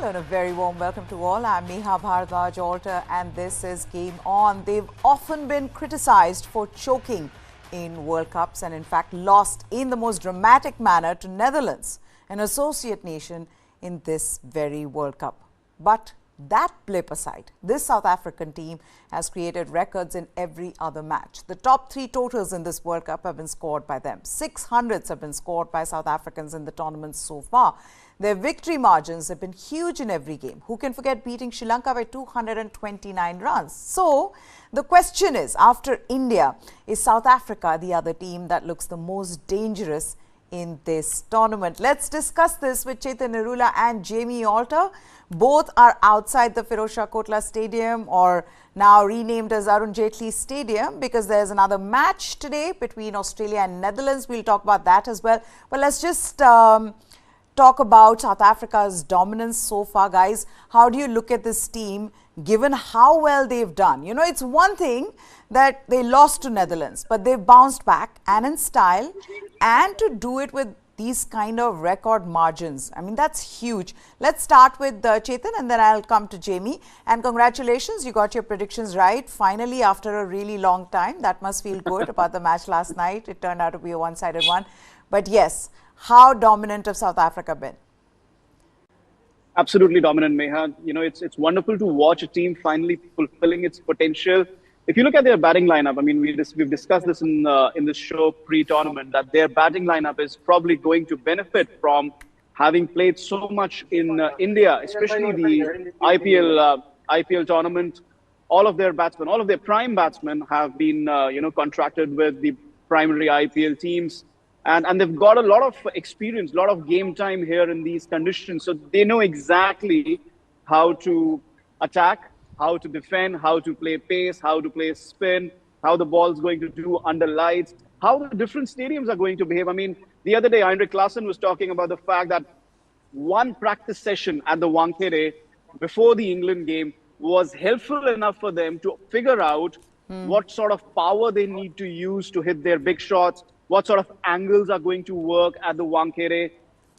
and a very warm welcome to all. I'm Neha Bhardwaj Alter and this is Game On. They've often been criticized for choking in World Cups and in fact lost in the most dramatic manner to Netherlands, an associate nation in this very World Cup. But that blip aside, this South African team has created records in every other match. The top three totals in this World Cup have been scored by them. 600s have been scored by South Africans in the tournament so far. Their victory margins have been huge in every game. Who can forget beating Sri Lanka by 229 runs? So the question is, after India, is South Africa the other team that looks the most dangerous in this tournament? Let's discuss this with Chetan Nirula and Jamie Alter. Both are outside the Firozshah Kotla Stadium, or now renamed as Arun Jaitley Stadium, because there's another match today between Australia and Netherlands. We'll talk about that as well. But let's just talk about South Africa's dominance so far, guys. How do you look at this team, given how well they've done? You know, it's one thing that they lost to Netherlands, but they've bounced back and in style, and to do it with these kind of record margins. I mean, that's huge. Let's start with Chetan and then I'll come to Jamie. And congratulations, you got your predictions right. Finally, after a really long time, that must feel good about the match last night. It turned out to be a one-sided one. But yes, how dominant have South Africa been? Absolutely dominant, Meha. You know, it's wonderful to watch a team finally fulfilling its potential. If you look at their batting lineup, I mean, we've discussed this in this show pre-tournament, that their batting lineup is probably going to benefit from having played so much in India, especially the IPL tournament. All of their batsmen, all of their prime batsmen have been, contracted with the primary IPL teams. And they've got a lot of experience, a lot of game time here in these conditions. So they know exactly how to attack, how to defend, how to play pace, how to play spin, how the ball's going to do under lights, how the different stadiums are going to behave. I mean, the other day, Heinrich Klaasen was talking about the fact that one practice session at the Wankhede before the England game was helpful enough for them to figure out what sort of power they need to use to hit their big shots, what sort of angles are going to work at the Wankhede.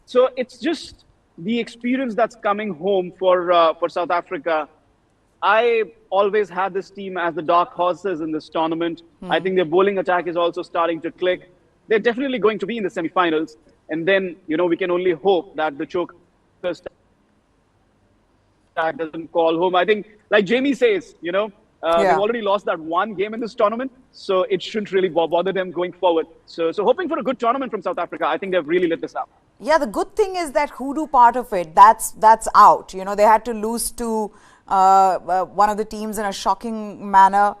So it's just the experience that's coming home for South Africa. I always had this team as the dark horses in this tournament. I think their bowling attack is also starting to click. They're definitely going to be in the semi-finals. And then, you know, we can only hope that the choke attack doesn't call home. I think, like Jamie says, you know, they've already lost that one game in this tournament, so it shouldn't really bother them going forward. So hoping for a good tournament from South Africa. I think they've really lit this up. Yeah, the good thing is that hoodoo part of it, that's out. You know, they had to lose to one of the teams in a shocking manner,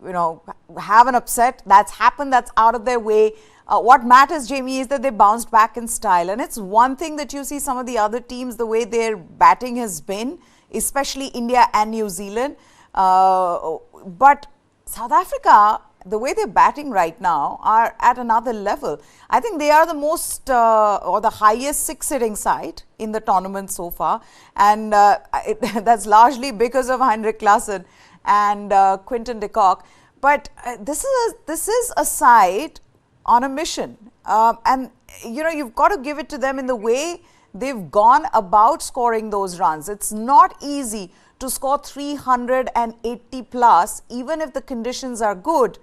you know, have an upset. That's happened, that's out of their way. What matters, Jamie, is that they bounced back in style. And it's one thing that you see some of the other teams, the way their batting has been, especially India and New Zealand. But South Africa, the way they're batting right now, are at another level. I think they are the most or the highest six-hitting side in the tournament so far. And that's largely because of Heinrich Klaasen and Quinton de Kock. But this is a side on a mission. And, you know, you've got to give it to them in the way they've gone about scoring those runs. It's not easy to score 380 plus, even if the conditions are good,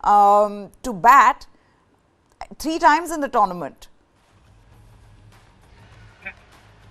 to bat 3 times in the tournament.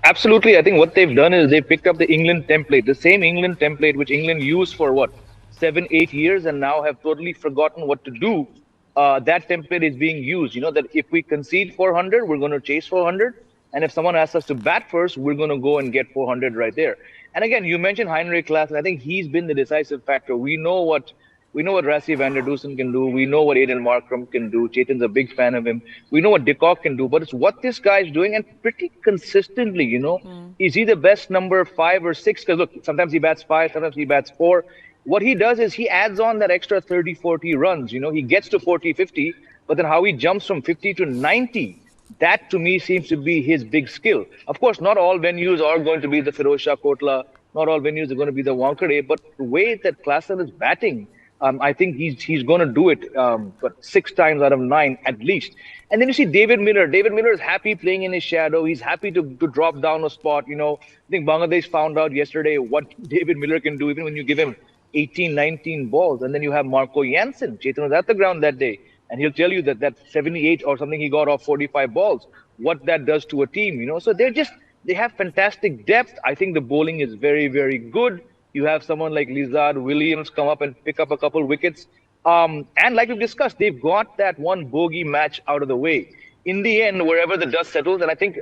Absolutely. I think what they've done is they've picked up the England template, the same England template which England used for what, 7-8 years, and now have totally forgotten what to do. That template is being used. You know, that if we concede 400, we're going to chase 400. And if someone asks us to bat first, we're going to go and get 400 right there. And again, you mentioned Heinrich Klaasen. I think he's been the decisive factor. We know what Rassie van der Dusen can do. We know what Aiden Markram can do. Chetan's a big fan of him. We know what de Kock can do. But it's what this guy's doing, and pretty consistently, you know. Is he the best number 5 or 6? Because look, sometimes he bats 5, sometimes he bats 4. What he does is he adds on that extra 30, 40 runs. You know, he gets to 40, 50, but then how he jumps from 50 to 90, that to me seems to be his big skill. Of course, not all venues are going to be the Firozshah Kotla. Not all venues are going to be the Wankhede. But the way that Klaasen is batting, I think he's going to do it, but 6 times out of 9 at least. And then you see David Miller. David Miller is happy playing in his shadow. He's happy to drop down a spot. I think Bangladesh found out yesterday what David Miller can do, even when you give him 18, 19 balls. And then you have Marco Jansen. Chetan was at the ground that day, and he'll tell you that 78 or something he got off 45 balls, what that does to a team. So they have fantastic depth. I think the bowling is very, very good. You have someone like Lizard Williams come up and pick up a couple wickets. And like we've discussed, they've got that one bogey match out of the way. In the end, wherever the dust settles, and I think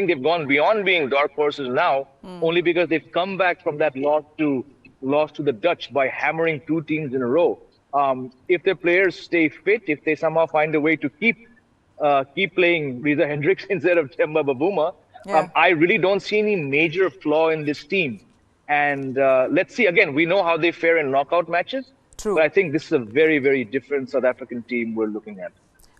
they've gone beyond being dark horses now, only because they've come back from that loss to the Dutch by hammering 2 teams in a row. If their players stay fit, if they somehow find a way to keep playing Riza Hendricks instead of Temba Babuma, I really don't see any major flaw in this team. And let's see, again, we know how they fare in knockout matches. True. But I think this is a very, very different South African team we're looking at.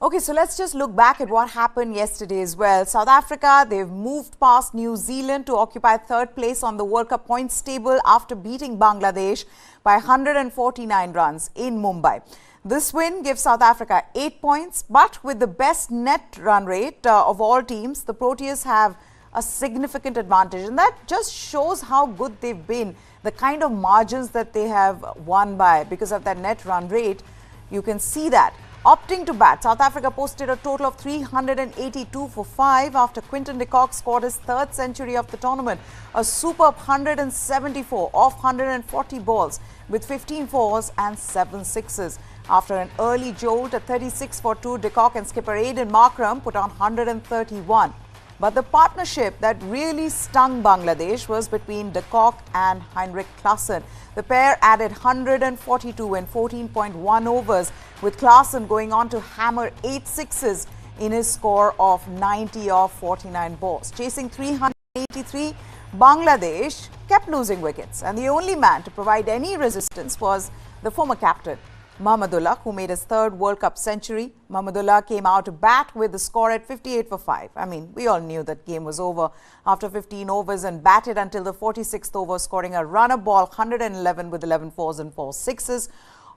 Okay, so let's just look back at what happened yesterday as well. South Africa, they've moved past New Zealand to occupy 3rd place on the World Cup points table after beating Bangladesh by 149 runs in Mumbai. This win gives South Africa 8 points, but with the best net run rate of all teams, the Proteas have a significant advantage, and that just shows how good they've been, the kind of margins that they have won by because of that net run rate. You can see that. Opting to bat, South Africa posted a total of 382 for 5 after Quinton de Kock scored his 3rd century of the tournament, a superb 174 off 140 balls with 15 fours and 7 sixes. After an early jolt at 36 for 2, de Kock and skipper Aiden Markram put on 131. But the partnership that really stung Bangladesh was between de Kock and Heinrich Klaasen. The pair added 142 in 14.1 overs, with Klaasen going on to hammer 8 sixes in his score of 90 off 49 balls. Chasing 383, Bangladesh kept losing wickets, and the only man to provide any resistance was the former captain, Mahmudullah, who made his 3rd World Cup century. Mahmudullah came out to bat with the score at 58 for 5. I mean, we all knew that game was over after 15 overs and batted until the 46th over, scoring a runner ball 111 with 11 fours and 4 sixes.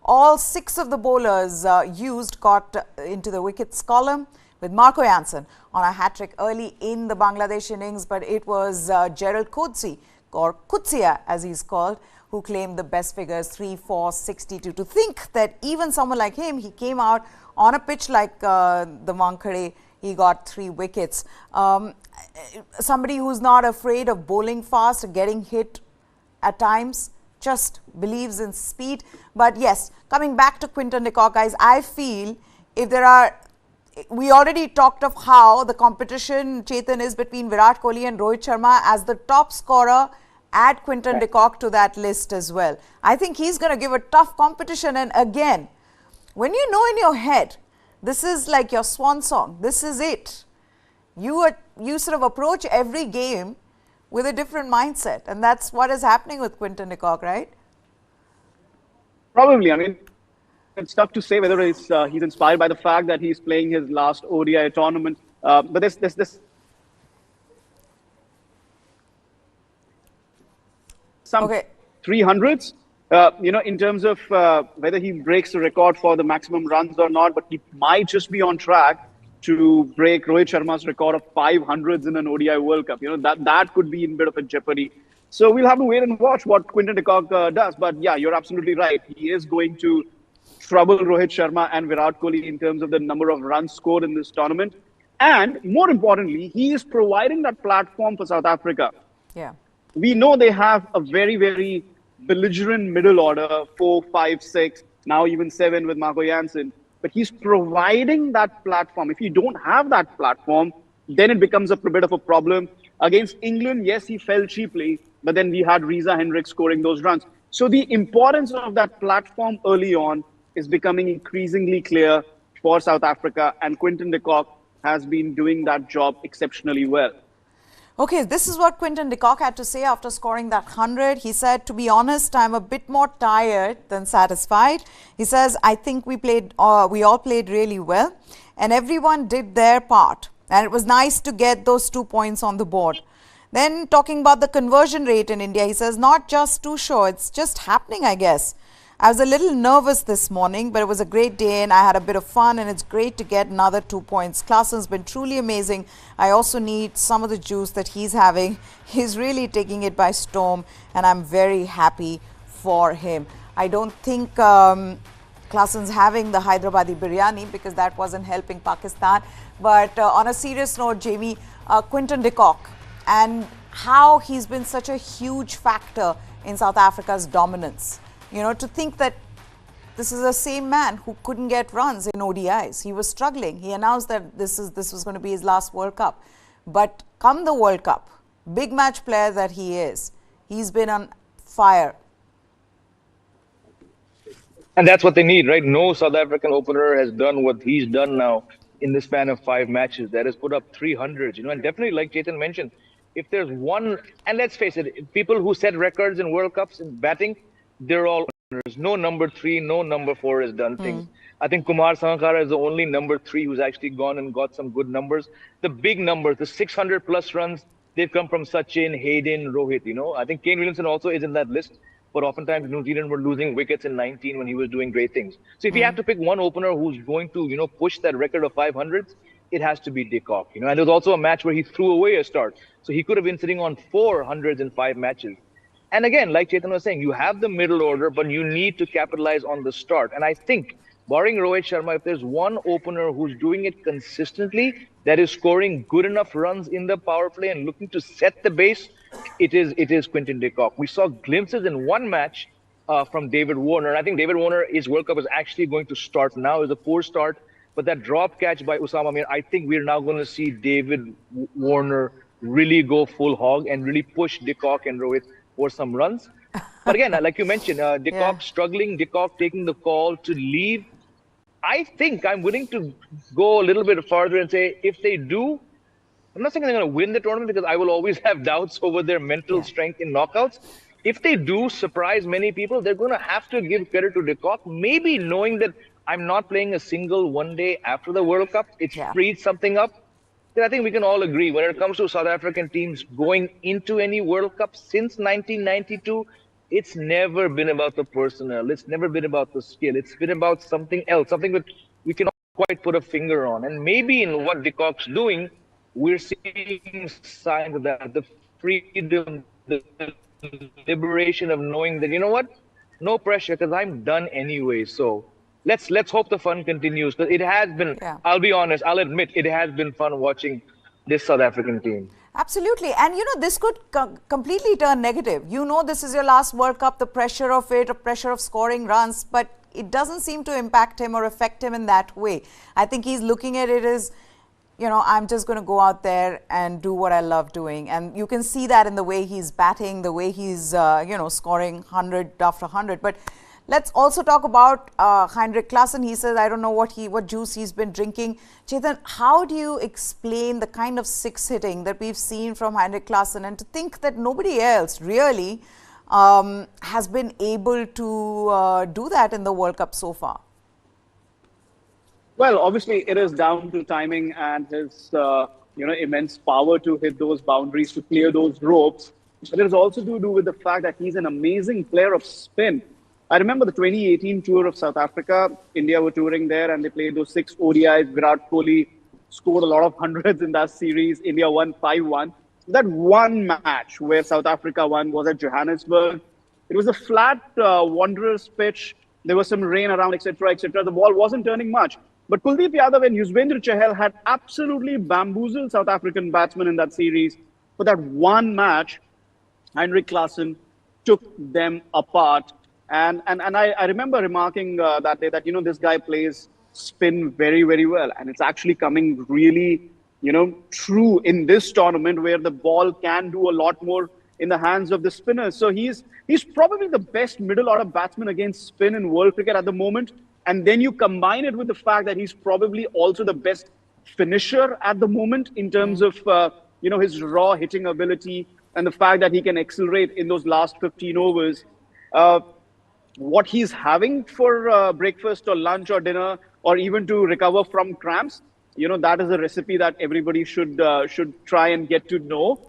All 6 of the bowlers used got into the wickets column, with Marco Jansen on a hat-trick early in the Bangladesh innings, but it was Gerald Coetzee, or Coetzee as he's called, who claimed the best figures, 3, 4, 62. To think that even someone like him, he came out on a pitch like the Wankhede, he got 3 wickets. Somebody who's not afraid of bowling fast, getting hit at times, just believes in speed. But yes, coming back to Quinton de Kock, guys, I feel if there are, we already talked of how the competition, Chetan, is between Virat Kohli and Rohit Sharma as the top scorer. Add Quinton de Kock to that list as well. I think he's going to give a tough competition. And again, when you know in your head, this is like your swan song, this is it. You sort of approach every game with a different mindset. And that's what is happening with Quinton de Kock, right? Probably. I mean, it's tough to say whether he's inspired by the fact that he's playing his last ODI tournament. But there's some 300s, in terms of whether he breaks the record for the maximum runs or not, but he might just be on track to break Rohit Sharma's record of 500s in an ODI World Cup. That could be in a bit of a jeopardy. So we'll have to wait and watch what Quinton de Kock does. But yeah, you're absolutely right. He is going to trouble Rohit Sharma and Virat Kohli in terms of the number of runs scored in this tournament. And more importantly, he is providing that platform for South Africa. Yeah. We know they have a very, very belligerent middle order, 4, 5, 6, now even 7 with Marco Jansen. But he's providing that platform. If you don't have that platform, then it becomes a bit of a problem. Against England, yes, he fell cheaply, but then we had Riza Hendricks scoring those runs. So the importance of that platform early on is becoming increasingly clear for South Africa, and Quinton de Kock has been doing that job exceptionally well. Okay, this is what Quinton de Kock had to say after scoring that 100. He said, to be honest, I'm a bit more tired than satisfied. He says, I think we all played really well and everyone did their part. And it was nice to get those 2 points on the board. Then talking about the conversion rate in India, he says, not just too sure, it's just happening, I guess. I was a little nervous this morning, but it was a great day and I had a bit of fun, and it's great to get another 2 points. Klaasen's been truly amazing. I also need some of the juice that he's having. He's really taking it by storm, and I'm very happy for him. I don't think Klaasen's having the Hyderabadi biryani because that wasn't helping Pakistan. But on a serious note, Jamie, Quinton de Kock and how he's been such a huge factor in South Africa's dominance. You know, to think that this is the same man who couldn't get runs in ODIs. He was struggling. He announced that this was going to be his last World Cup. But come the World Cup, big match player that he is, he's been on fire. And that's what they need, right? No South African opener has done what he's done now in the span of 5 matches. That has put up 300s, you know, and definitely, like Chetan mentioned, if there's one, and let's face it, people who set records in World Cups in batting, they're all openers. No number 3, no number 4 has done things. I think Kumar Sangakkara is the only number 3 who's actually gone and got some good numbers. The big numbers, the 600 plus runs, they've come from Sachin, Hayden, Rohit, you know. I think Kane Williamson also is in that list, but oftentimes New Zealand were losing wickets in 19 when he was doing great things. So if you have to pick one opener who's going to, you know, push that record of 500s, it has to be de Kock, you know. And there was also a match where he threw away a start. So he could have been sitting on 400s in 5 matches. And again, like Chetan was saying, you have the middle order, but you need to capitalize on the start. And I think, barring Rohit Sharma, if there's one opener who's doing it consistently, that is scoring good enough runs in the power play and looking to set the base, it is Quinton de Kock. We saw glimpses in one match from David Warner. I think David Warner, his World Cup is actually going to start now. It was a poor start, but that drop catch by Usama Mir, I think we're now going to see David Warner really go full hog and really push de Kock and Rohit for some runs. But again, like you mentioned, de Kock struggling, de Kock taking the call to leave. I think I'm willing to go a little bit farther and say if they do, I'm not saying they're going to win the tournament because I will always have doubts over their mental strength in knockouts. If they do surprise many people, they're going to have to give credit to de Kock, maybe knowing that I'm not playing a single one day after the World Cup. It's freed something up. I think we can all agree when it comes to South African teams going into any World Cup since 1992, it's never been about the personnel. It's never been about the skill. It's been about something else, something that we cannot quite put a finger on. And maybe in what de Kock's doing, we're seeing signs of that. The freedom, the liberation of knowing that, you know what, no pressure because I'm done anyway. So let's hope the fun continues. Because it has been, I'll be honest, I'll admit, it has been fun watching this South African team. Absolutely. And, you know, this could completely turn negative. You know, this is your last World Cup, the pressure of it, the pressure of scoring runs, but it doesn't seem to impact him or affect him in that way. I think he's looking at it as, you know, I'm just going to go out there and do what I love doing. And you can see that in the way he's batting, the way he's, you know, scoring 100 after 100. But let's also talk about Heinrich Klaasen. He says, I don't know what juice he's been drinking. Chetan, how do you explain the kind of 6 hitting that we've seen from Heinrich Klaasen, and to think that nobody else really has been able to do that in the World Cup so far? Well, obviously, it is down to timing and his you know, immense power to hit those boundaries, to clear those ropes. But it is also to do with the fact that he's an amazing player of spin. I remember the 2018 tour of South Africa. India were touring there and they played those 6 ODIs. Virat Kohli scored a lot of hundreds in that series. India won 5-1. That one match where South Africa won was at Johannesburg. It was a flat, Wanderers pitch. There was some rain around, etc., etc. The ball wasn't turning much. But Kuldeep Yadav and Yuzvendra Chahal had absolutely bamboozled South African batsmen in that series. For that one match, Heinrich Klaasen took them apart. And I remember remarking that day that, you know, this guy plays spin very, very well. And it's actually coming really, you know, true in this tournament where the ball can do a lot more in the hands of the spinners. So he's probably the best middle order batsman against spin in world cricket at the moment. And then you combine it with the fact that he's probably also the best finisher at the moment in terms of, you know, his raw hitting ability and the fact that he can accelerate in those last 15 overs. What he's having for breakfast or lunch or dinner, or even to recover from cramps, you know, that is a recipe that everybody should try and get to know.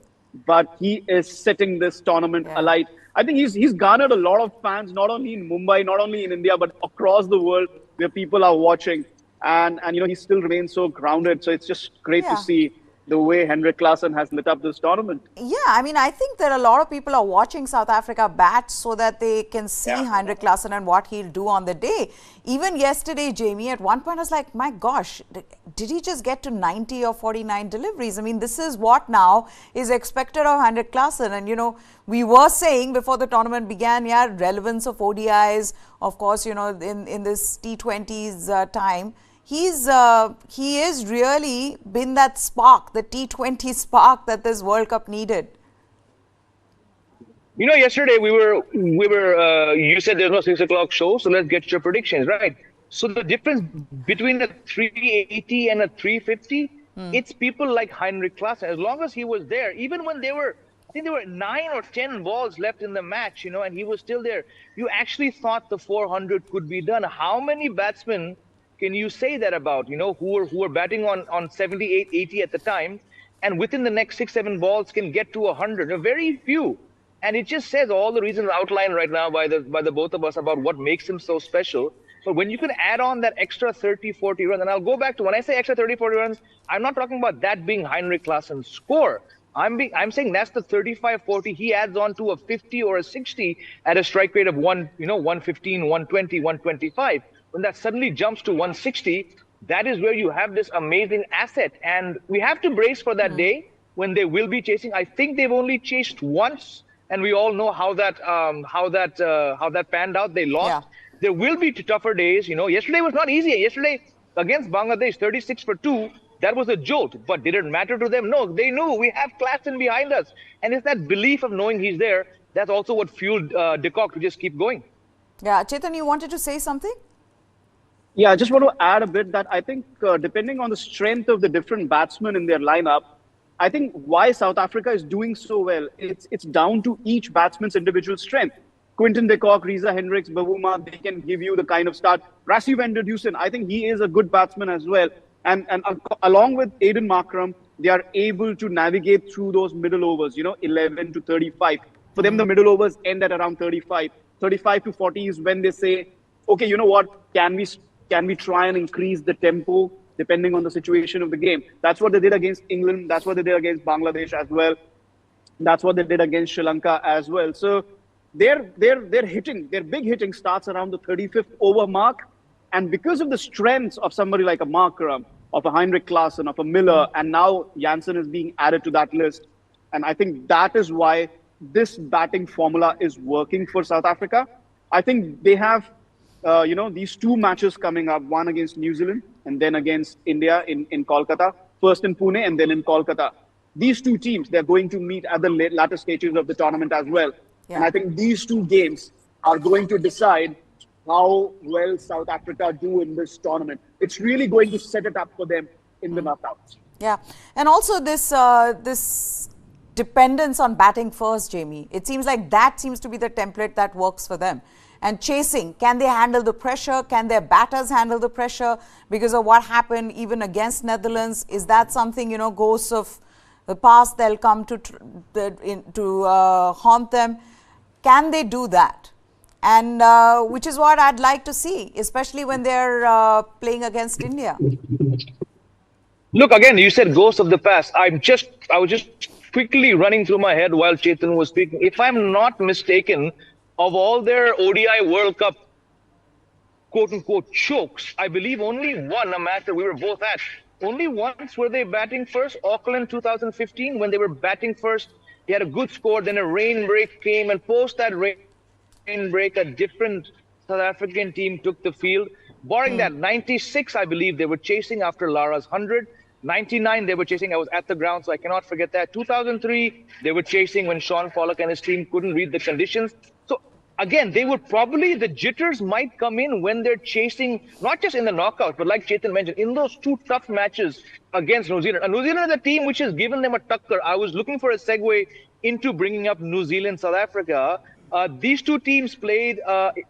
But he is setting this tournament alight. I think he's garnered a lot of fans, not only in Mumbai, not only in India, but across the world where people are watching. And he still remains so grounded. So it's just great to Yeah. see the way Heinrich Klaasen has lit up this tournament. Yeah, I mean, I think that a lot of people are watching South Africa bat so that they can see Yeah. Heinrich Klaasen and what he'll do on the day. Even yesterday, Jamie, at one point I was like, my gosh, did he just get to 90 or 49 deliveries? I mean, this is what now is expected of Heinrich Klaasen. And, we were saying before the tournament began, yeah, relevance of ODIs, of course, in this T20s time. He is really been that spark, the T20 spark that this World Cup needed. Yesterday you said there's no 6 o'clock show, so let's get your predictions, right? So the difference between a 380 and a 350, it's people like Heinrich Klaasen. As long as he was there, even when I think there were 9 or 10 balls left in the match, and he was still there, you actually thought the 400 could be done. How many batsmen can you say that about, who were batting on 78, 80 at the time, and within the next 6-7 balls can get to 100? Very few. And it just says all the reasons outlined right now by the both of us about what makes him so special. But when you can add on that extra 30, 40 runs, and I'll go back to when I say extra 30, 40 runs, I'm not talking about that being Heinrich Klaasen's score. I'm saying that's the 35, 40. He adds on to a 50 or a 60 at a strike rate of 115, 120, 125. When that suddenly jumps to 160, that is where you have this amazing asset. And we have to brace for that day when they will be chasing. I think they've only chased once, and we all know how that panned out. They lost. Yeah. There will be tougher days. Yesterday was not easy. Yesterday against Bangladesh, 36 for 2. That was a jolt, but did it matter to them? No, they knew we have Klaasen behind us. And it's that belief of knowing he's there. That's also what fueled de Kock to just keep going. Yeah, Chetan, you wanted to say something? Yeah, I just want to add a bit that I think depending on the strength of the different batsmen in their lineup, I think why South Africa is doing so well, it's down to each batsman's individual strength. Quinton de Kock, Reza Hendricks, Bavuma, they can give you the kind of start. Rassie van der Dusen, I think he is a good batsman as well. And along with Aiden Markram, they are able to navigate through those middle overs, 11 to 35. For them, the middle overs end at around 35. 35 to 40 is when they say, okay, you know what, can we try and increase the tempo depending on the situation of the game? That's what they did against England. That's what they did against Bangladesh as well. That's what they did against Sri Lanka as well. So their big hitting starts around the 35th over mark. And because of the strengths of somebody like a Markram, of a Heinrich Klaasen, of a Miller, and now Jansen is being added to that list. And I think that is why this batting formula is working for South Africa. I think they have these 2 matches coming up, one against New Zealand and then against India in Kolkata, first in Pune and then in Kolkata. These 2 teams, they're going to meet at the latter stages of the tournament as well. Yeah. And I think these 2 games are going to decide how well South Africa do in this tournament. It's really going to set it up for them in the knockouts. Yeah. And also this dependence on batting first, Jamie. It seems like that seems to be the template that works for them. And chasing, can they handle the pressure? Can their batters handle the pressure because of what happened even against Netherlands? Is that something, ghosts of the past, they'll come to haunt them? Can they do that? And which is what I'd like to see, especially when they're playing against India. Look, again, you said ghosts of the past. I was just quickly running through my head while Chetan was speaking. If I'm not mistaken, of all their ODI World Cup, quote-unquote, chokes, I believe only one, a match that we were both at, only once were they batting first, Auckland 2015, when they were batting first. They had a good score, then a rain break came, and post that rain break, a different South African team took the field. Barring that, 96, I believe, they were chasing after Lara's 100. 99, they were chasing. I was at the ground, so I cannot forget that. 2003, they were chasing when Sean Pollock and his team couldn't read the conditions. So, again, they would probably, the jitters might come in when they're chasing, not just in the knockout, but like Chetan mentioned, in those 2 tough matches against New Zealand. And New Zealand is a team which has given them a tucker. I was looking for a segue into bringing up New Zealand, South Africa. These 2 teams played,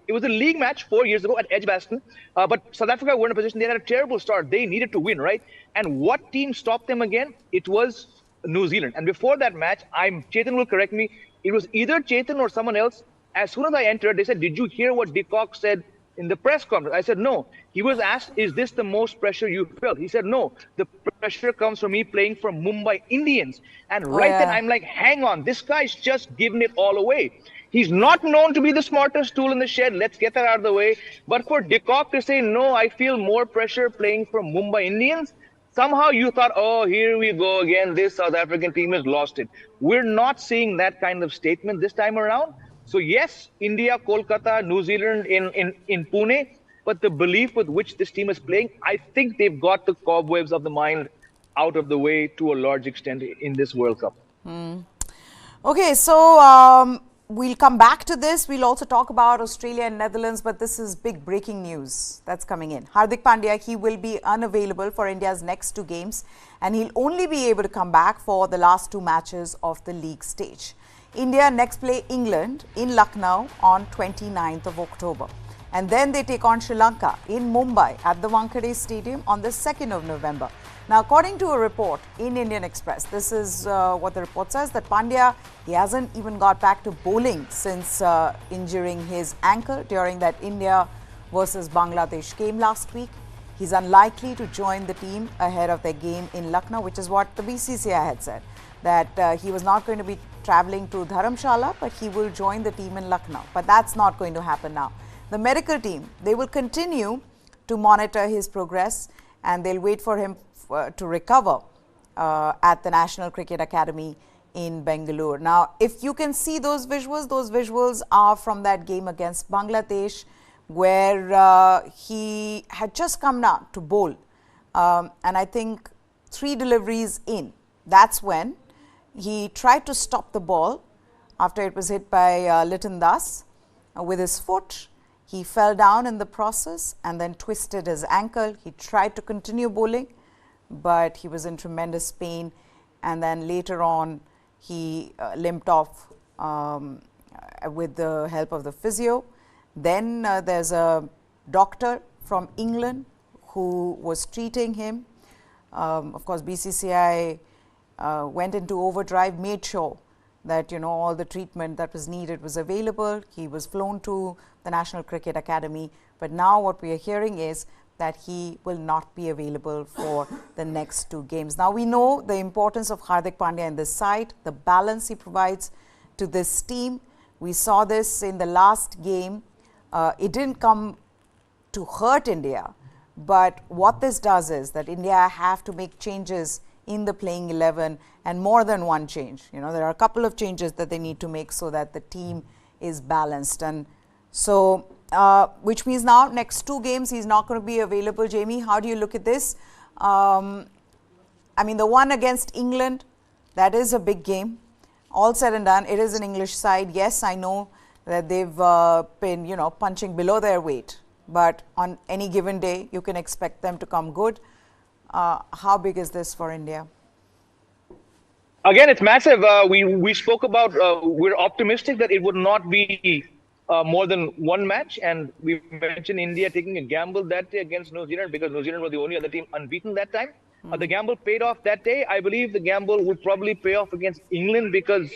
it was a league match 4 years ago at Edgbaston, but South Africa were in a position, they had a terrible start. They needed to win, right? And what team stopped them again? It was New Zealand. And before that match, Chetan will correct me, It was either Chetan or someone else. As soon as I entered, they said, "Did you hear what De Kock said in the press conference?" I said, "No." He was asked, "Is this the most pressure you felt?" He said, "No, the pressure comes from me playing for Mumbai Indians." And Oh, right then, yeah. I'm like, hang on, this guy's just giving it all away. He's not known to be the smartest tool in the shed. Let's get that out of the way. But for De Kock to say, "No, I feel more pressure playing for Mumbai Indians," somehow you thought, "Oh, here we go again. This South African team has lost it." We're not seeing that kind of statement this time around. So yes, India, Kolkata, New Zealand in Pune, but the belief with which this team is playing, I think they've got the cobwebs of the mind out of the way to a large extent in this World Cup. Okay, so we'll come back to this. We'll also talk about Australia and Netherlands, but this is big breaking news that's coming in. Hardik Pandya, he will be unavailable for India's next two games, and he'll only be able to come back for the last two matches of the league stage. India next play England in Lucknow on 29th of October. And then they take on Sri Lanka in Mumbai at the Wankhede Stadium on the 2nd of November. Now, according to a report in Indian Express, this is what the report says, that Pandya, he hasn't even got back to bowling since injuring his ankle during that India versus Bangladesh game last week. He's unlikely to join the team ahead of their game in Lucknow, which is what the BCCI had said, that he was not going to be traveling to Dharamshala, but he will join the team in Lucknow. But that's not going to happen now. The medical team, they will continue to monitor his progress, and they'll wait for him to recover at the National Cricket Academy in Bengaluru. Now, if you can see those visuals are from that game against Bangladesh, where he had just come down to bowl. And I think 3 deliveries in, that's when he tried to stop the ball after it was hit by Liton Das with his foot. He fell down in the process and then twisted his ankle. He tried to continue bowling, but he was in tremendous pain. And then later on, he limped off with the help of the physio. Then there's a doctor from England who was treating him. Of course, BCCI went into overdrive, made sure that, all the treatment that was needed was available. He was flown to the National Cricket Academy. But now what we are hearing is that he will not be available for the next 2 games. Now, we know the importance of Hardik Pandya in this side, the balance he provides to this team. We saw this in the last game. It didn't come to hurt India, but what this does is that India have to make changes in the playing 11, and more than one change. There are a couple of changes that they need to make so that the team is balanced. And so, which means now next 2 games he's not going to be available. Jamie, how do you look at this? I mean, the one against England, that is a big game. All said and done, it is an English side. Yes, I know that they've been, punching below their weight. But on any given day, you can expect them to come good. How big is this for India? Again, it's massive. We spoke about, we're optimistic that it would not be more than 1 match. And we mentioned India taking a gamble that day against New Zealand because New Zealand was the only other team unbeaten that time. The gamble paid off that day. I believe the gamble would probably pay off against England because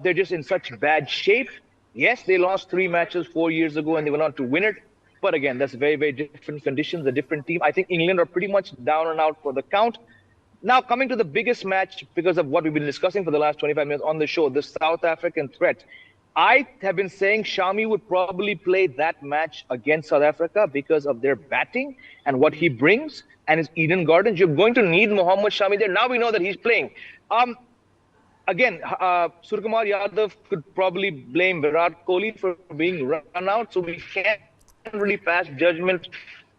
they're just in such bad shape. Yes, they lost 3 matches 4 years ago and they went on to win it. But again, that's very, very different conditions, a different team. I think England are pretty much down and out for the count. Now, coming to the biggest match, because of what we've been discussing for the last 25 minutes on the show, the South African threat. I have been saying Shami would probably play that match against South Africa because of their batting and what he brings and his Eden Gardens. You're going to need Mohammad Shami there. Now we know that he's playing. Again, Suryakumar Yadav could probably blame Virat Kohli for being run out, so we can't really pass judgment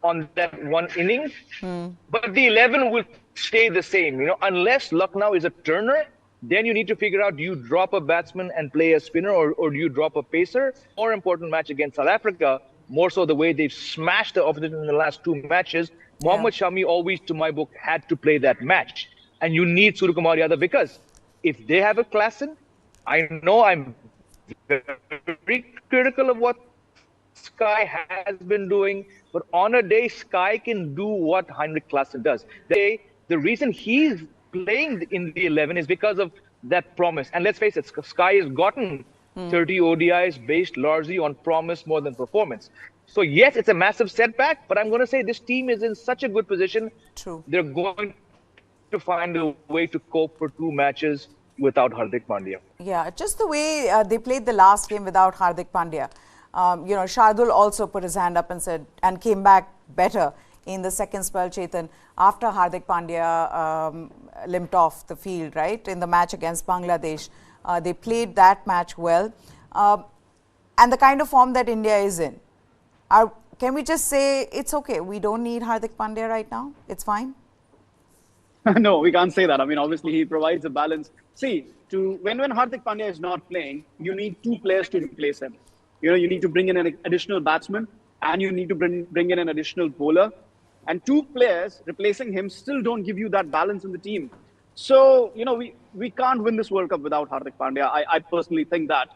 on that one innings. But the 11 will stay the same. Unless Lucknow is a turner, then you need to figure out, do you drop a batsman and play a spinner, or do you drop a pacer? More important match against South Africa, more so the way they've smashed the opposition in the last 2 matches. Mohammad Shami always, to my book, had to play that match. And you need Suryakumar Yadav because if they have a Klaasen, I know I'm very critical of what Sky has been doing, but on a day, Sky can do what Heinrich Klaasen does. The reason he's playing in the 11 is because of that promise. And let's face it, Sky has gotten 30 ODIs based largely on promise more than performance. So yes, it's a massive setback, but I'm going to say this team is in such a good position. True. They're going to find a way to cope for 2 matches without Hardik Pandya. Yeah, just the way they played the last game without Hardik Pandya. Shardul also put his hand up and said, and came back better in the second spell, Chetan, after Hardik Pandya limped off the field, right, in the match against Bangladesh. They played that match well. And the kind of form that India is in. Can we just say it's okay? We don't need Hardik Pandya right now? It's fine? No, we can't say that. I mean, obviously, he provides a balance. See, when Hardik Pandya is not playing, you need 2 players to replace him. You need to bring in an additional batsman and you need to bring in an additional bowler. And 2 players replacing him still don't give you that balance in the team. So, we can't win this World Cup without Hardik Pandya. I personally think that.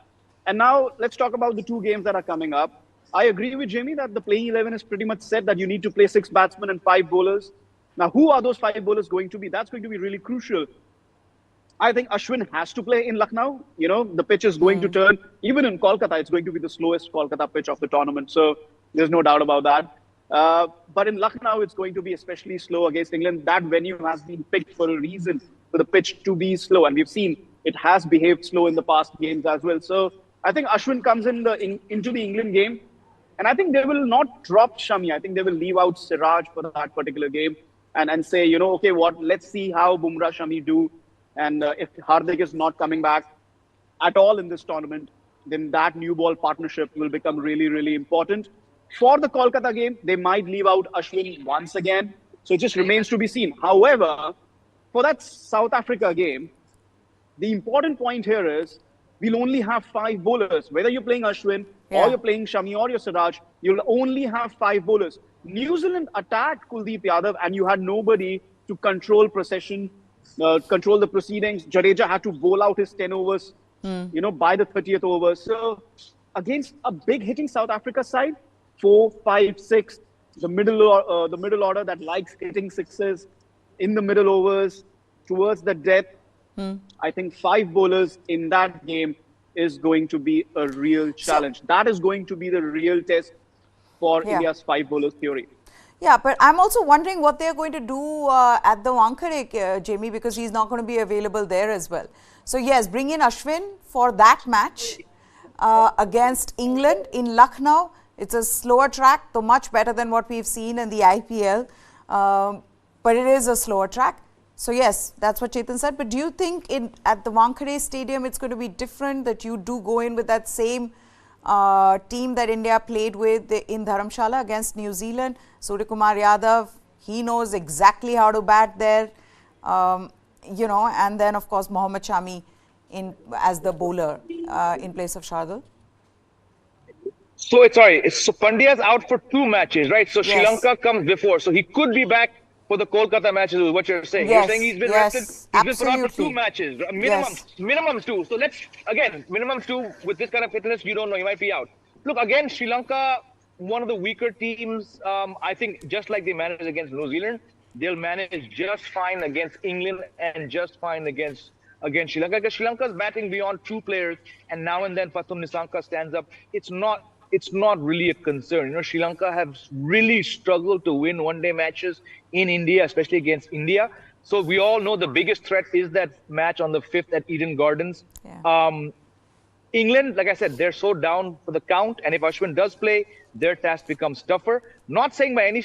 And now let's talk about the 2 games that are coming up. I agree with Jamie that the playing 11 is pretty much set, that you need to play 6 batsmen and 5 bowlers. Now, who are those 5 bowlers going to be? That's going to be really crucial. I think Ashwin has to play in Lucknow. The pitch is going to turn. Even in Kolkata, it's going to be the slowest Kolkata pitch of the tournament. So there's no doubt about that. But in Lucknow, it's going to be especially slow against England. That venue has been picked for a reason, for the pitch to be slow. And we've seen it has behaved slow in the past games as well. So I think Ashwin comes into the England game. And I think they will not drop Shami. I think they will leave out Siraj for that particular game. And say, okay, let's see how Bumrah, Shami do. And if Hardik is not coming back at all in this tournament, then that new ball partnership will become really, really important. For the Kolkata game, they might leave out Ashwin once again. So it just remains to be seen. However, for that South Africa game, the important point here is we'll only have 5 bowlers. Whether you're playing Ashwin or you're playing Shami or you're Siraj, you'll only have 5 bowlers. New Zealand attacked Kuldeep Yadav and you had nobody to control possession, control the proceedings. Jadeja had to bowl out his 10 overs, by the 30th over. So against a big hitting South Africa side, 4, 5, 6, the middle order that likes hitting sixes in the middle overs towards the death. I think 5 bowlers in that game is going to be a real challenge. That is going to be the real test for India's 5 bowlers theory. Yeah, but I'm also wondering what they're going to do at the Wankhede, Jamie, because he's not going to be available there as well. So yes, bring in Ashwin for that match against England in Lucknow. It's a slower track, though much better than what we've seen in the IPL. But it is a slower track. So yes, that's what Chetan said. But do you think at the Wankhede Stadium it's going to be different, that you do go in with that same team that India played with in Dharamshala against New Zealand? Suryakumar Yadav, he knows exactly how to bat there, and then of course Mohammad Shami as the bowler in place of Shardul. So Pandya's out for 2 matches, right? So Sri Lanka comes before, so he could be back for the Kolkata matches, is what you're saying. You're saying he's been rested, he's been put out for 2 matches, minimum 2. So minimum 2 with this kind of fitness, you don't know, he might be out. Look, again, Sri Lanka, one of the weaker teams. I think just like they managed against New Zealand, they'll manage just fine against England and just fine against Sri Lanka. Because Sri Lanka's batting beyond 2 players, and now and then Pathum Nissanka stands up. It's not really a concern. Sri Lanka have really struggled to win one-day matches in India, especially against India. So we all know the biggest threat is that match on the 5th at Eden Gardens. England, like I said, they're so down for the count, and if Ashwin does play, their task becomes tougher. Not saying by any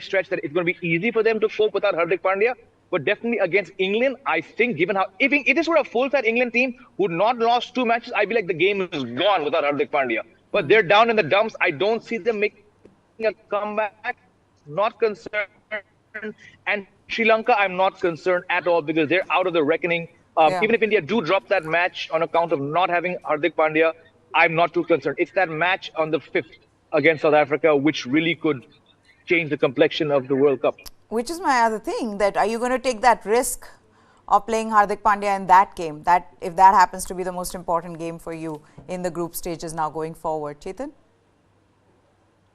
stretch that it's going to be easy for them to cope without Hardik Pandya, but definitely against England, I think, given how if this were a full-side England team who'd not lost 2 matches, I'd be like, the game is gone without Hardik Pandya. But they're down in the dumps. I don't see them making a comeback. Not concerned. And Sri Lanka, I'm not concerned at all because they're out of the reckoning. Even if India do drop that match on account of not having Hardik Pandya, I'm not too concerned. It's that match on the 5th against South Africa which really could change the complexion of the World Cup. Which is my other thing, that are you going to take that risk of playing Hardik Pandya in that game, that if that happens to be the most important game for you in the group stages now going forward? Chetan?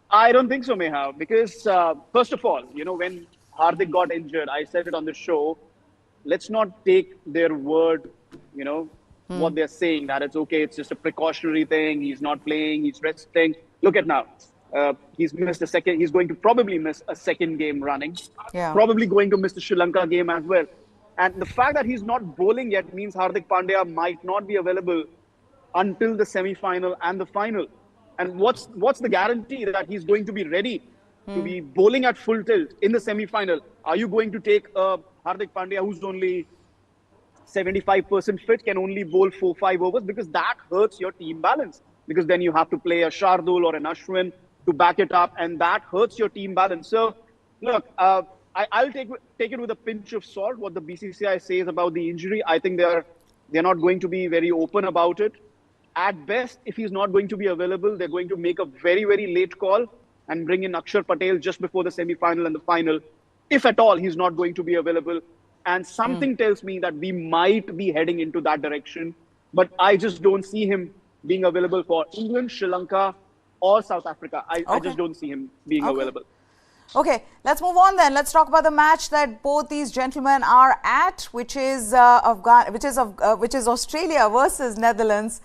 I don't think so, Meha, because first of all, when Hardik got injured, I said it on the show, let's not take their word you know, what they're saying, that it's okay, it's just a precautionary thing, he's not playing, he's resting. Look at now. He's missed a second, he's going to probably miss a second game running, Yeah. probably going to miss the Sri Lanka game as well. And the fact that he's not bowling yet means Hardik Pandya might not be available until the semi-final and the final. And what's the guarantee that he's going to be ready to be bowling at full tilt in the semi-final? Are you going to take Hardik Pandya, who's only 75% fit, can only bowl 4-5 overs? Because that hurts your team balance. Because then you have to play a Shardul or an Ashwin to back it up, and that hurts your team balance. So, look, I'll take it with a pinch of salt. What the BCCI says about the injury, I think they're not going to be very open about it. At best, if he's not going to be available, they're going to make a very, very late call and bring in Akshar Patel just before the semi-final and the final. If at all he's not going to be available. And something tells me that we might be heading into that direction. But I just don't see him being available for England, Sri Lanka, or South Africa. I just don't see him being available. Okay, let's move on then. Let's talk about the match that both these gentlemen are at, which is Australia versus Netherlands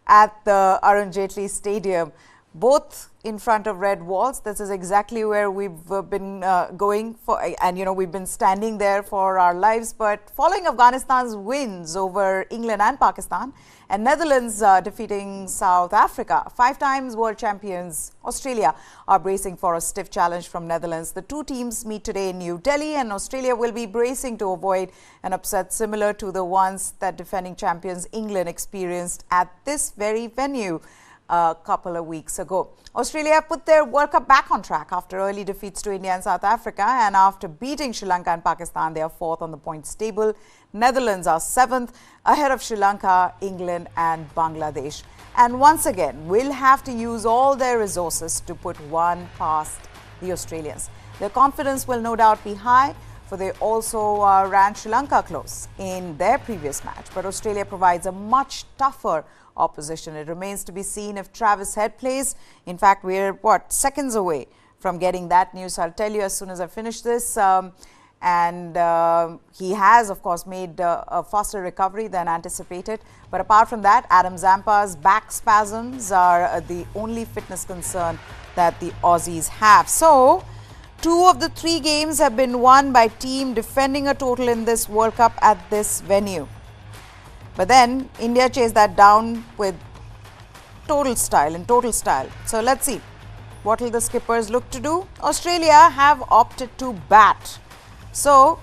at the Arun Jaitley Stadium. Both in front of red walls. This is exactly where we've been going for, and we've been standing there for our lives. But following Afghanistan's wins over England and Pakistan, and Netherlands defeating South Africa, 5 times world champions Australia are bracing for a stiff challenge from Netherlands. The two teams meet today in New Delhi, and Australia will be bracing to avoid an upset similar to the ones that defending champions England experienced at this very venue a couple of weeks ago. Australia put their World Cup back on track after early defeats to India and South Africa, and after beating Sri Lanka and Pakistan, they are 4th on the points table. Netherlands are 7th, ahead of Sri Lanka, England and Bangladesh. And once again, will have to use all their resources to put one past the Australians. Their confidence will no doubt be high, for they also ran Sri Lanka close in their previous match. But Australia provides a much tougher opposition. It remains to be seen if Travis Head plays. In fact, we're seconds away from getting that news. I'll tell you as soon as I finish this. He has, of course, made a faster recovery than anticipated. But apart from that, Adam Zampa's back spasms are the only fitness concern that the Aussies have. So, 2 of the 3 games have been won by team defending a total in this World Cup at this venue. But then India chased that down with total style. So let's see. What will the skippers look to do? Australia have opted to bat. So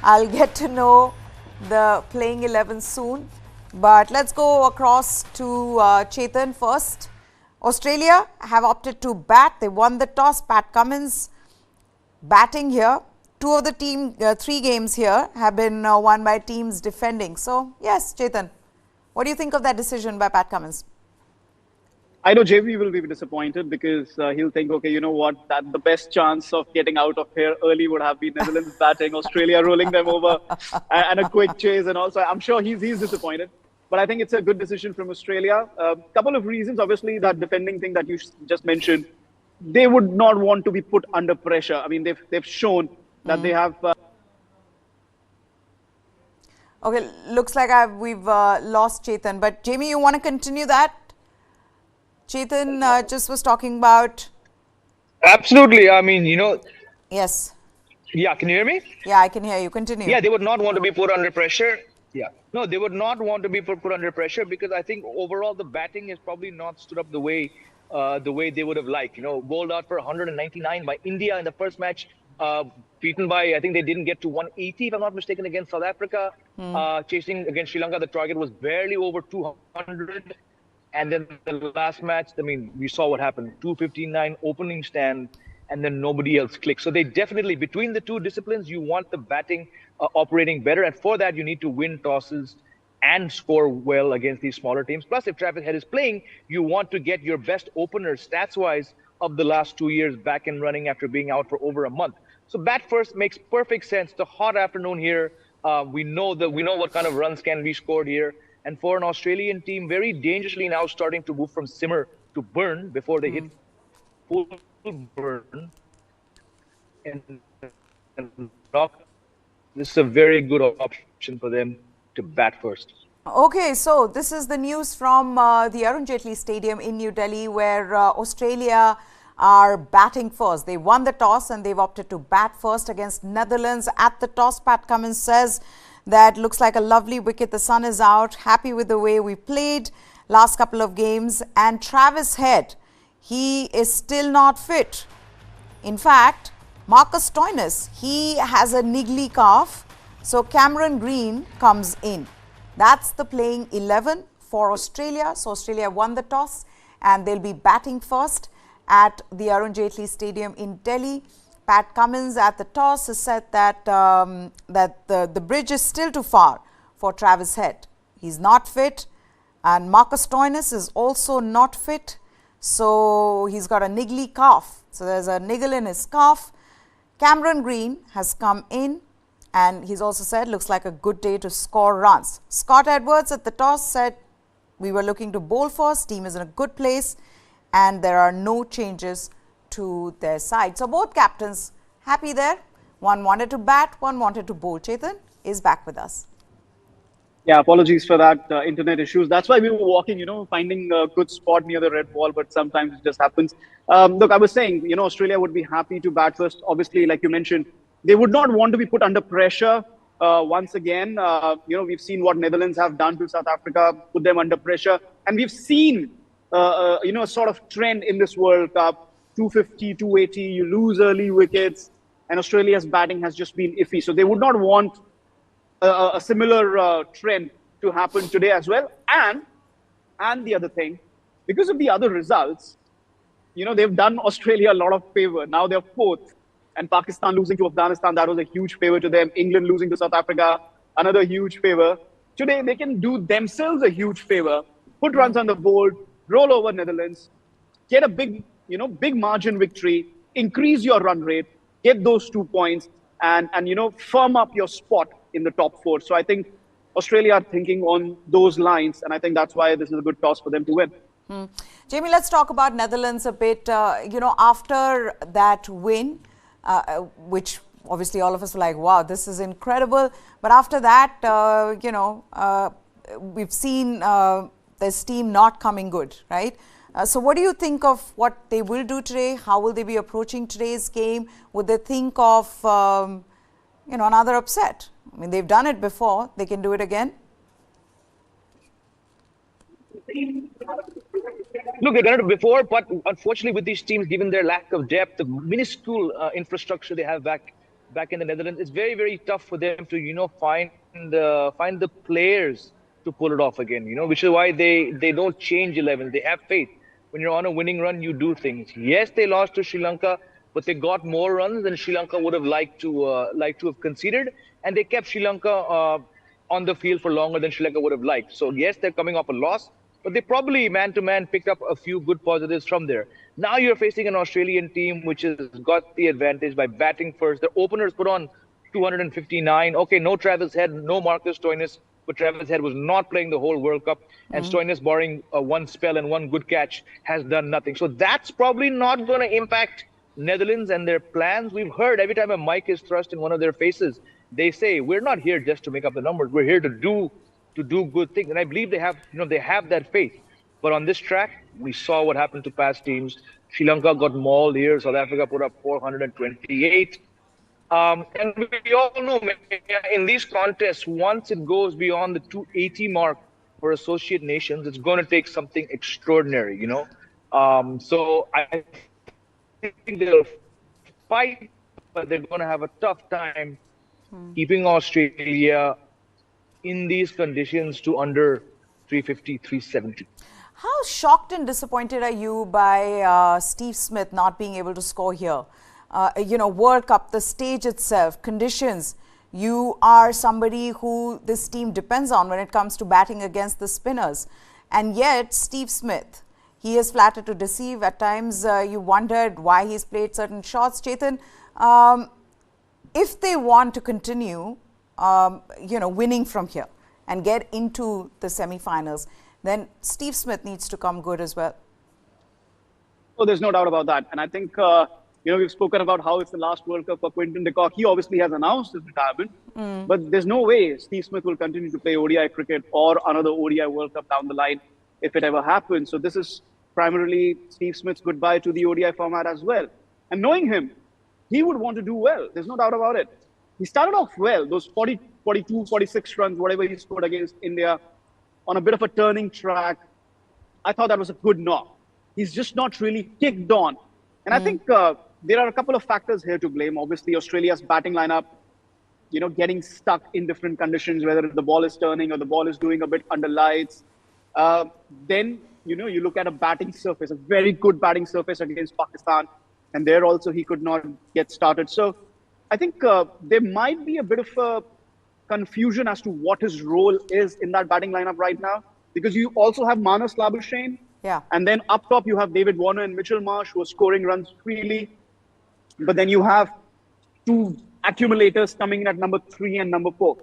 I'll get to know the playing 11 soon. But let's go across to Chetan first. Australia have opted to bat. They won the toss. Pat Cummins batting here. 2 of the 3 games here have been won by teams defending. So, yes, Chetan, what do you think of that decision by Pat Cummins? I know JV will be disappointed because he'll think, okay, you know what, that the best chance of getting out of here early would have been Netherlands batting, Australia rolling them over, and a quick chase. And also, I'm sure he's disappointed. But I think it's a good decision from Australia. A couple of reasons. Obviously, that defending thing that you just mentioned, they would not want to be put under pressure. I mean, they've shown that they have. Okay, looks like we've lost Chetan. But Jamie, you want to continue that? Chetan just was talking about. Absolutely. I mean, Yes. Yeah, can you hear me? Yeah, I can hear you. Continue. Yeah, they would not want to be put under pressure. Yeah. No, they would not want to be put under pressure because I think overall the batting has probably not stood up the way they would have liked. Bowled out for 199 by India in the first match. Beaten by, I think they didn't get to 180, if I'm not mistaken, against South Africa. Chasing against Sri Lanka, the target was barely over 200. And then the last match, I mean, we saw what happened. 259 opening stand, and then nobody else clicked. So they definitely, between the two disciplines, you want the batting operating better. And for that, you need to win tosses and score well against these smaller teams. Plus, if Travis Head is playing, you want to get your best openers, stats-wise, of the last 2 years back and running after being out for over a month. So bat first makes perfect sense. The hot afternoon here, we know what kind of runs can be scored here. And for an Australian team, very dangerously now starting to move from simmer to burn before they hit full burn. And this is a very good option for them to bat first. Okay, so this is the news from the Arun Jaitley Stadium in New Delhi, where Australia are batting first. They won the toss and they've opted to bat first against Netherlands. At the toss, Pat Cummins says that looks like a lovely wicket. The sun is out. Happy with the way we played last couple of games. And Travis Head, he is still not fit. In fact, Marcus Stoinis, he has a niggly calf. So Cameron Green comes in. That's the playing 11 for Australia. So Australia won the toss and they'll be batting first at the Arun Jaitley Stadium in Delhi. Pat Cummins at the toss has said that the bridge is still too far for Travis Head. He's not fit, and Marcus Stoinis is also not fit. So he's got a niggly calf. So there's a niggle in his calf. Cameron Green has come in. And he's also said, looks like a good day to score runs. Scott Edwards at the toss said, we were looking to bowl first, team is in a good place, and there are no changes to their side. So both captains happy there. One wanted to bat, one wanted to bowl. Chetan is back with us. Yeah, apologies for that internet issues. That's why we were walking, finding a good spot near the red ball, but sometimes it just happens. Look, I was saying, Australia would be happy to bat first. Obviously, like you mentioned, they would not want to be put under pressure once again. We've seen what Netherlands have done to South Africa, put them under pressure. And we've seen, a sort of trend in this World Cup, 250, 280, you lose early wickets, and Australia's batting has just been iffy. So they would not want a similar trend to happen today as well. And the other thing, because of the other results, they've done Australia a lot of favor. Now they're fourth. And Pakistan losing to Afghanistan, that was a huge favor to them. England losing to South Africa, another huge favor. Today, they can do themselves a huge favor, put runs on the board, roll over Netherlands, get a big margin victory, increase your run rate, get those 2 points, and firm up your spot in the top four. So I think Australia are thinking on those lines, and I think that's why this is a good toss for them to win. Jamie, let's talk about Netherlands a bit. After that win, which obviously all of us were like, wow, this is incredible. But after that, we've seen this team not coming good, right? So what do you think of what they will do today? How will they be approaching today's game? Would they think of, another upset? I mean, they've done it before. They can do it again. Look, they've done it before, but unfortunately with these teams, given their lack of depth, the minuscule infrastructure they have back in the Netherlands, it's very, very tough for them to, find the players to pull it off again, which is why they don't change 11. They have faith. When you're on a winning run, you do things. Yes, they lost to Sri Lanka, but they got more runs than Sri Lanka would have liked to have conceded, and they kept Sri Lanka on the field for longer than Sri Lanka would have liked. So yes, they're coming off a loss, but they probably man-to-man picked up a few good positives from there. Now you're facing an Australian team which has got the advantage by batting first. Their openers put on 259. Okay, no Travis Head, no Marcus Stoinis, but Travis Head was not playing the whole World Cup. And Stoinis, barring one spell and one good catch, has done nothing. So that's probably not going to impact Netherlands and their plans. We've heard every time a mic is thrust in one of their faces, they say, we're not here just to make up the numbers. We're here to do good things. And I believe they have that faith. But on this track, we saw what happened to past teams. Sri Lanka got mauled here. South Africa put up 428. And we all know in these contests, once it goes beyond the 280 mark for associate nations, it's going to take something extraordinary, So I think they'll fight, but they're going to have a tough time keeping Australia in these conditions to under 350, 370. How shocked and disappointed are you by Steve Smith not being able to score here? World Cup, the stage itself, conditions. You are somebody who this team depends on when it comes to batting against the spinners. And yet, Steve Smith, he is flattered to deceive. At times, you wondered why he's played certain shots. Chetan, if they want to continue, winning from here and get into the semi-finals, then Steve Smith needs to come good as well. Oh, there's no doubt about that. And I think We've spoken about how it's the last World Cup for Quinton de Kock. He obviously has announced his retirement, but there's no way Steve Smith will continue to play ODI cricket or another ODI World Cup down the line if it ever happens. So this is primarily Steve Smith's goodbye to the ODI format as well. And knowing him, he would want to do well. There's no doubt about it. He started off well, those 40, 42, 46 runs, whatever he scored against India, on a bit of a turning track. I thought that was a good knock. He's just not really kicked on. And I think there are a couple of factors here to blame. Obviously, Australia's batting lineup, getting stuck in different conditions, whether the ball is turning or the ball is doing a bit under lights. Then, you look at a batting surface, a very good batting surface against Pakistan. And there also he could not get started. So I think there might be a bit of a confusion as to what his role is in that batting lineup right now. Because you also have Manas Labuschagne. Yeah. And then up top, you have David Warner and Mitchell Marsh, who are scoring runs freely. But then you have two accumulators coming in at number 3 and number 4.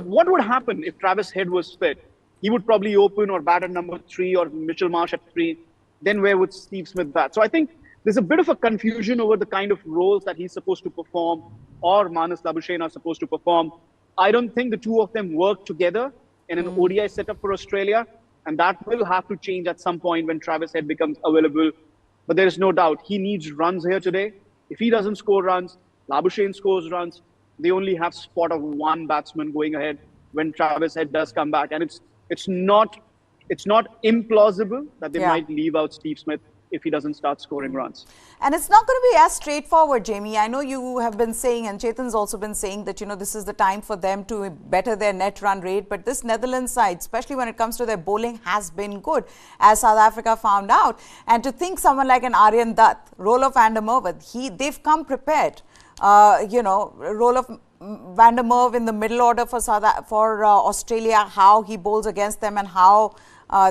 What would happen if Travis Head was fit? He would probably open or bat at number 3 or Mitchell Marsh at 3. Then where would Steve Smith bat? So I think there's a bit of a confusion over the kind of roles that he's supposed to perform or Manas Labuschagne are supposed to perform. I don't think the two of them work together in an ODI setup for Australia. And that will have to change at some point when Travis Head becomes available. But there is no doubt he needs runs here today. If he doesn't score runs, Labuschagne scores runs. They only have spot of one batsman going ahead when Travis Head does come back. And it's not implausible that they might leave out Steve Smith if he doesn't start scoring runs. And it's not going to be as straightforward, Jamie. I know you have been saying, and Chetan's also been saying that, this is the time for them to better their net run rate. But this Netherlands side, especially when it comes to their bowling, has been good, as South Africa found out. And to think someone like an Aryan Dutt, Roelof van der Merwe, they've come prepared. Roelof van der Merwe in the middle order for Australia, how he bowls against them and how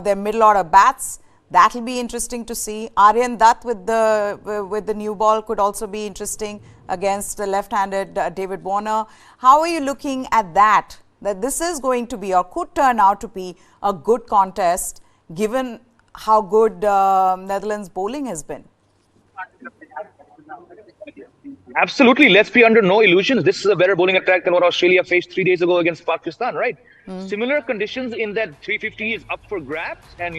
their middle order bats. That'll be interesting to see. Aryan Dutt with the new ball could also be interesting against the left-handed David Warner. How are you looking at that? That this is going to be or could turn out to be a good contest given how good Netherlands bowling has been? Absolutely. Let's be under no illusions. This is a better bowling attack than what Australia faced 3 days ago against Pakistan, right? Similar conditions in that 350 is up for grabs and,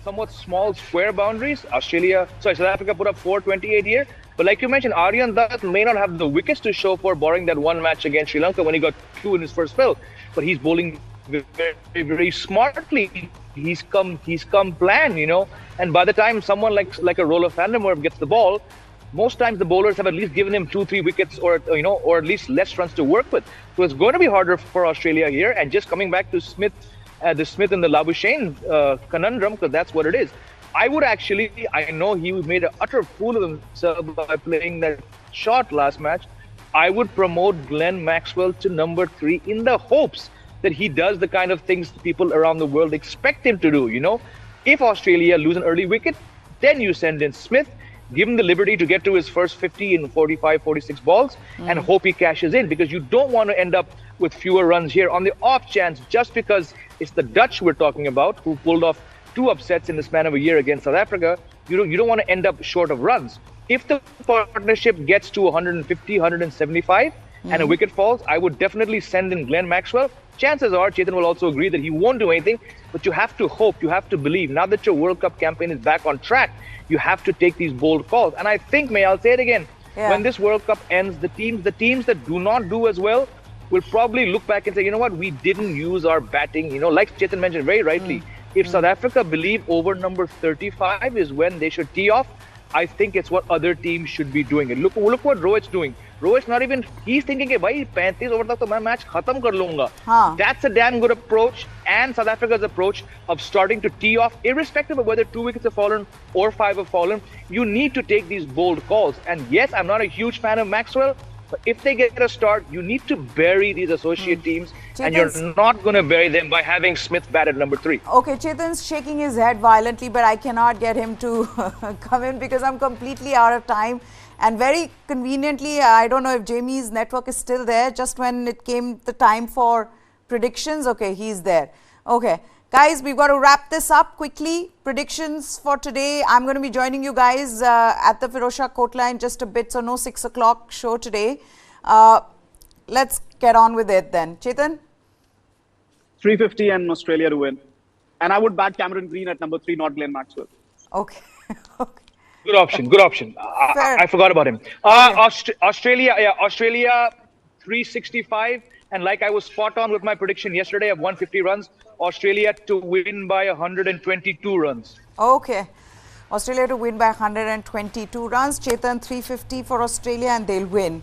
somewhat small square boundaries. South Africa put up 428 here. But like you mentioned, Aryan Dutt may not have the wickets to show for barring that one match against Sri Lanka when he got 2 in his first spell. But he's bowling very, very smartly. He's come planned, And by the time someone like a Roelof van der Merwe gets the ball, most times the bowlers have at least given him 2-3 wickets or at least less runs to work with. So it's going to be harder for Australia here. And just coming back to Smith and the Labuschagne conundrum, because that's what it is. I know he made an utter fool of himself by playing that shot last match. I would promote Glenn Maxwell to number 3 in the hopes that he does the kind of things people around the world expect him to do. If Australia lose an early wicket, then you send in Smith, give him the liberty to get to his first 50 in 45, 46 balls and hope he cashes in, because you don't want to end up with fewer runs here on the off chance, just because it's the Dutch we're talking about who pulled off 2 upsets in the span of a year against South Africa. You don't want to end up short of runs. If the partnership gets to 150, 175 and a wicket falls, I would definitely send in Glenn Maxwell. Chances are, Chetan will also agree that he won't do anything, but you have to hope, you have to believe. Now that your World Cup campaign is back on track, you have to take these bold calls. And I think, I'll say it again, when this World Cup ends, the teams that do not do as well will probably look back and say, we didn't use our batting. Like Chetan mentioned very rightly, if South Africa believe over number 35 is when they should tee off, I think it's what other teams should be doing. And look what Rohit's doing. Rohit's he's thinking, bhai, 35 over tak to main match khatam kar lunga. That's a damn good approach. And South Africa's approach of starting to tee off, irrespective of whether 2 wickets have fallen or 5 have fallen, you need to take these bold calls. And yes, I'm not a huge fan of Maxwell, but if they get a start, you need to bury these associate teams, and you're not going to bury them by having Smith bat at number 3. Okay, Chetan's shaking his head violently, but I cannot get him to come in because I'm completely out of time. And very conveniently, I don't know if Jamie's network is still there. Just when it came the time for predictions, okay, he's there. Okay. Guys, we've got to wrap this up quickly. Predictions for today. I'm going to be joining you guys at the Firozshah Kotla in just a bit, so no 6 o'clock show today. Let's get on with it then. Chetan? 350 and Australia to win. And I would back Cameron Green at number 3, not Glenn Maxwell. Okay. Okay. Good option. Good option. I forgot about him. Australia 365. And like I was spot on with my prediction yesterday of 150 runs, Australia to win by 122 runs. Okay. Australia to win by 122 runs. Chetan, 350 for Australia and they'll win.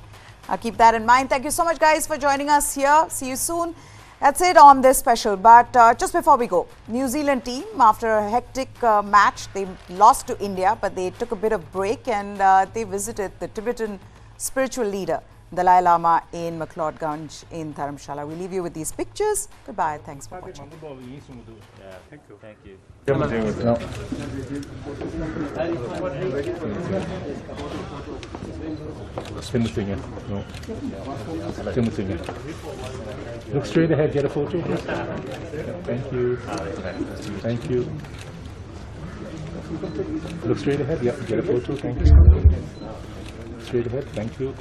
I'll keep that in mind. Thank you so much, guys, for joining us here. See you soon. That's it on this special. But just before we go, New Zealand team, after a hectic match, they lost to India, but they took a bit of break and they visited the Tibetan spiritual leader, Dalai Lama, in McLeodganj in Dharamshala. We leave you with these pictures. Goodbye. Thanks for watching. Yeah, thank you. Thank you. No. Spin the finger. No. Spin the finger. Look straight ahead. Get a photo. Thank you. Thank you. Look straight ahead. Yeah. Get a photo. Thank you. Straight ahead. Thank you.